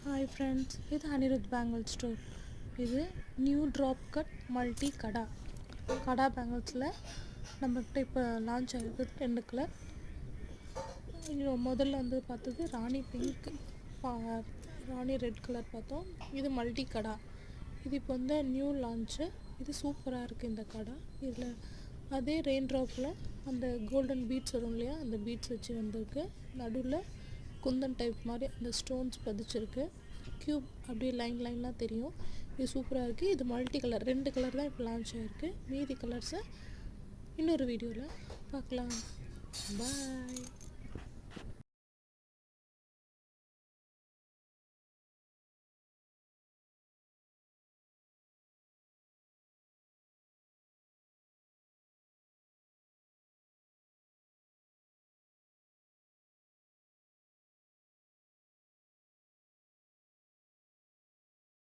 Hi friends, இது Anirudh bangle store. இது new drop cut multi கடா பேங்கிள்ஸில் நம்மக்கிட்ட இப்போ லான்ச் ஆகிருக்கு 2 கலர். முதல்ல வந்து பார்த்தது ராணி பிங்க், ராணி ரெட் கலர் பார்த்தோம். இது மல்டி கடா. இது இப்போ வந்து நியூ லான்ச்சு. இது சூப்பராக இருக்குது இந்த கடா. இதில் அதே ரெயின் ட்ராப்பில் அந்த கோல்டன் பீட்ஸ் வரும் இல்லையா, அந்த பீட்ஸ் வச்சு வந்திருக்கு. நடுவில் குந்தன் டைப் மாதிரி அந்த ஸ்டோன்ஸ் பதிச்சிருக்கு. க்யூப் அப்படியே லைனாக தெரியும். இது சூப்பராக இருக்குது. இது மல்டி கலர், 2 கலர் தான் இப்போ லான்ச் ஆகிருக்கு. மீதி கலர்ஸை இன்னொரு வீடியோவில் பார்க்கலாம். பாய்.